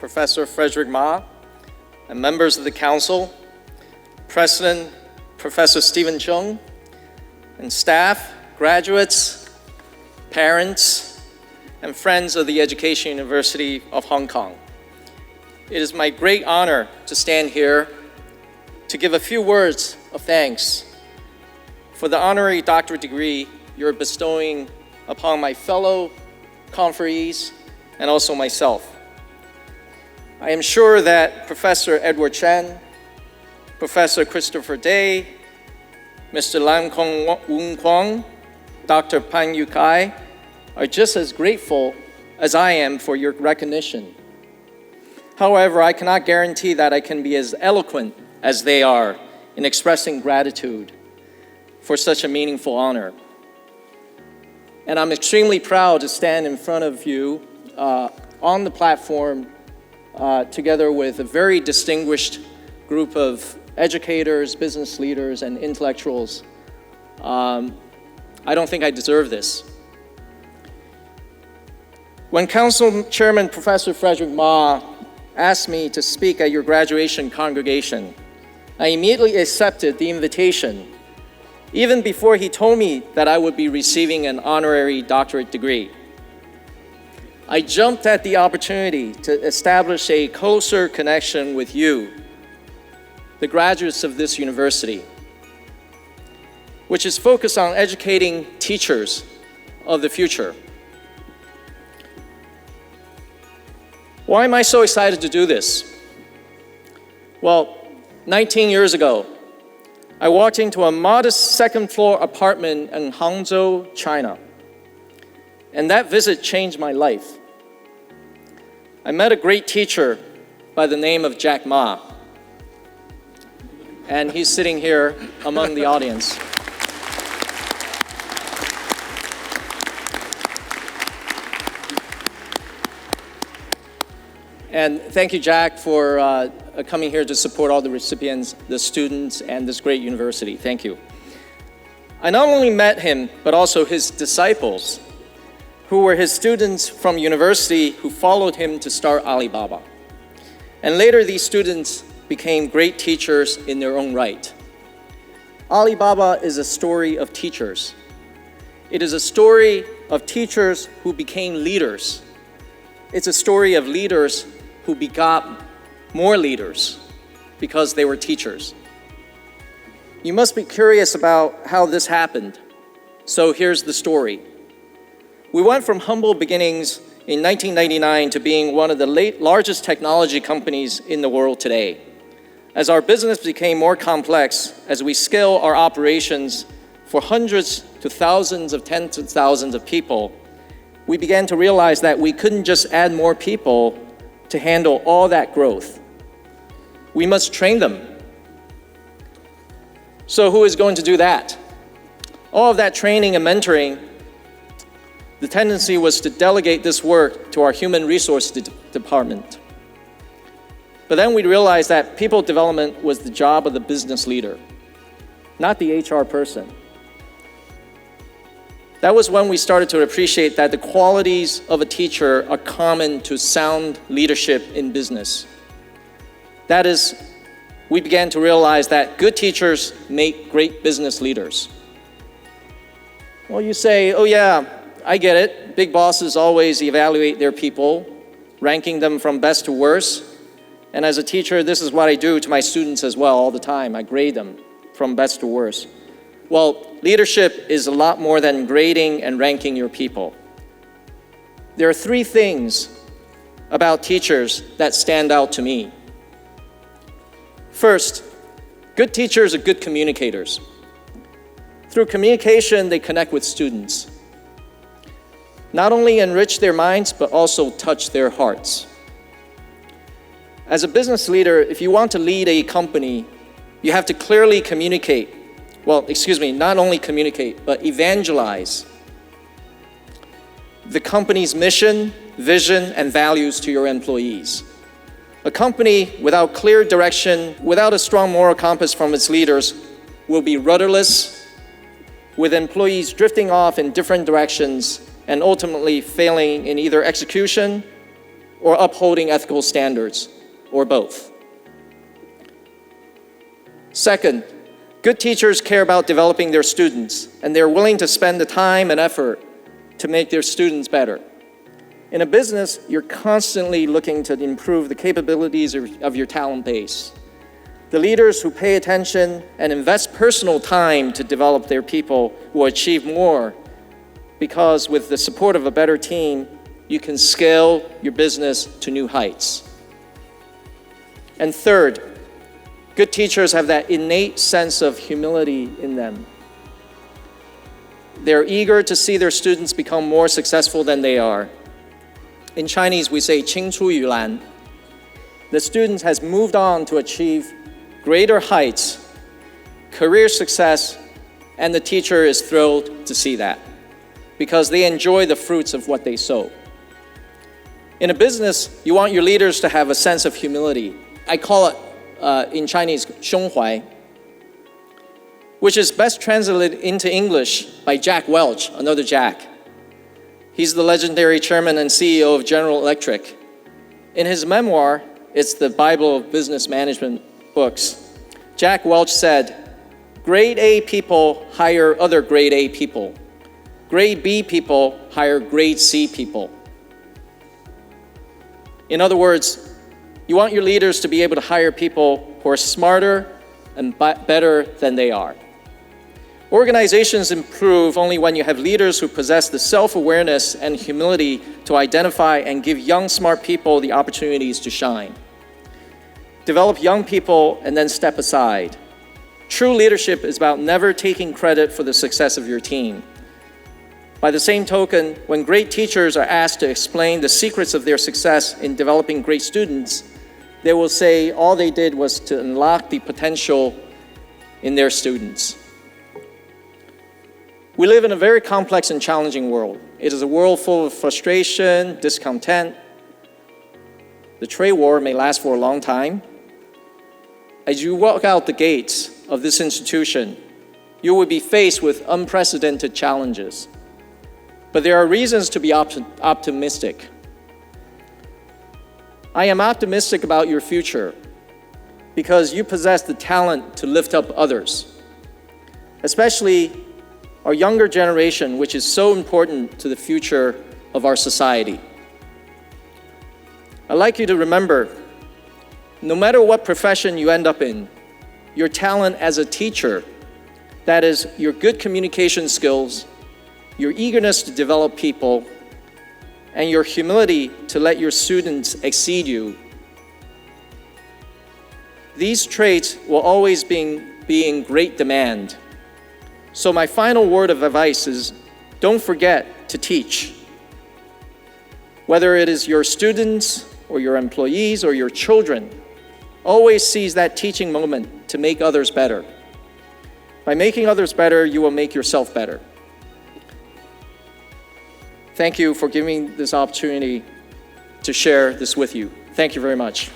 Professor Frederick Ma, and members of the Council, President Professor Stephen Chung, and staff, graduates, parents, and friends of the Education University of Hong Kong. It is my great honor to stand here to give a few words of thanks for the honorary doctorate degree you're bestowing upon my fellow conferees and also myself. I am sure that Professor Edward Chen, Professor Christopher Day, Mr. Lam Kong Woon Kwong, Dr. Pan Yu Kai are just as grateful as I am for your recognition. However, I cannot guarantee that I can be as eloquent as they are in expressing gratitude for such a meaningful honor. And I'm extremely proud to stand in front of you on the platform together with a very distinguished group of educators, business leaders, and intellectuals. I don't think I deserve this. When Council Chairman Professor Frederick Ma asked me to speak at your graduation congregation, I immediately accepted the invitation, even before he told me that I would be receiving an honorary doctorate degree. I jumped at the opportunity to establish a closer connection with you, the graduates of this university, which is focused on educating teachers of the future. Why am I so excited to do this? Well, 19 years ago, I walked into a modest second-floor apartment in Hangzhou, China, and that visit changed my life. I met a great teacher by the name of Jack Ma, and he's sitting here among the audience. And thank you, Jack, for coming here to support all the recipients, the students, and this great university. Thank you. I not only met him, but also his disciples, who were his students from university who followed him to start Alibaba. And later, these students became great teachers in their own right. Alibaba is a story of teachers. It is a story of teachers who became leaders. It's a story of leaders who begot more leaders because they were teachers. You must be curious about how this happened. So here's the story. We went from humble beginnings in 1999 to being one of the largest technology companies in the world today. As our business became more complex, as we scale our operations for hundreds to thousands of tens of thousands of people, we began to realize that we couldn't just add more people to handle all that growth. We must train them. So who is going to do that? All of that training and mentoring, the tendency was to delegate this work to our human resource department. But then we realized that people development was the job of the business leader, not the HR person. That was when we started to appreciate that the qualities of a teacher are common to sound leadership in business. That is, we began to realize that good teachers make great business leaders. Well, you say, oh yeah, I get it. Big bosses always evaluate their people, ranking them from best to worst. And as a teacher, this is what I do to my students as well all the time. I grade them from best to worst. Well, leadership is a lot more than grading and ranking your people. There are three things about teachers that stand out to me. First, good teachers are good communicators. Through communication, they connect with students. Not only enrich their minds, but also touch their hearts. As a business leader, if you want to lead a company, you have to clearly communicate. Not only communicate, but evangelize the company's mission, vision, and values to your employees. A company without clear direction, without a strong moral compass from its leaders, will be rudderless, with employees drifting off in different directions and ultimately failing in either execution or upholding ethical standards, or both. Second, good teachers care about developing their students, and they're willing to spend the time and effort to make their students better. In a business, you're constantly looking to improve the capabilities of your talent base. The leaders who pay attention and invest personal time to develop their people will achieve more, because with the support of a better team, you can scale your business to new heights. And third, good teachers have that innate sense of humility in them. They're eager to see their students become more successful than they are. In Chinese, we say 青出于蓝. The student has moved on to achieve greater heights, career success, and the teacher is thrilled to see that because they enjoy the fruits of what they sow. In a business, you want your leaders to have a sense of humility. I call it in Chinese 胸怀, which is best translated into English by Jack Welch, another Jack. He's the legendary chairman and CEO of General Electric. In his memoir, it's the Bible of business management books, Jack Welch said, grade A people hire other grade A people. Grade B people hire grade C people. In other words, you want your leaders to be able to hire people who are smarter and better than they are. Organizations improve only when you have leaders who possess the self-awareness and humility to identify and give young, smart people the opportunities to shine. Develop young people and then step aside. True leadership is about never taking credit for the success of your team. By the same token, when great teachers are asked to explain the secrets of their success in developing great students, they will say all they did was to unlock the potential in their students. We live in a very complex and challenging world. It is a world full of frustration, discontent. The trade war may last for a long time. As you walk out the gates of this institution, you will be faced with unprecedented challenges. But there are reasons to be optimistic. I am optimistic about your future because you possess the talent to lift up others, especially our younger generation, which is so important to the future of our society. I'd like you to remember, no matter what profession you end up in, your talent as a teacher, that is, your good communication skills, your eagerness to develop people, and your humility to let your students exceed you, these traits will always be in great demand. So my final word of advice is, don't forget to teach. Whether it is your students or your employees or your children, always seize that teaching moment to make others better. By making others better, you will make yourself better. Thank you for giving me this opportunity to share this with you. Thank you very much.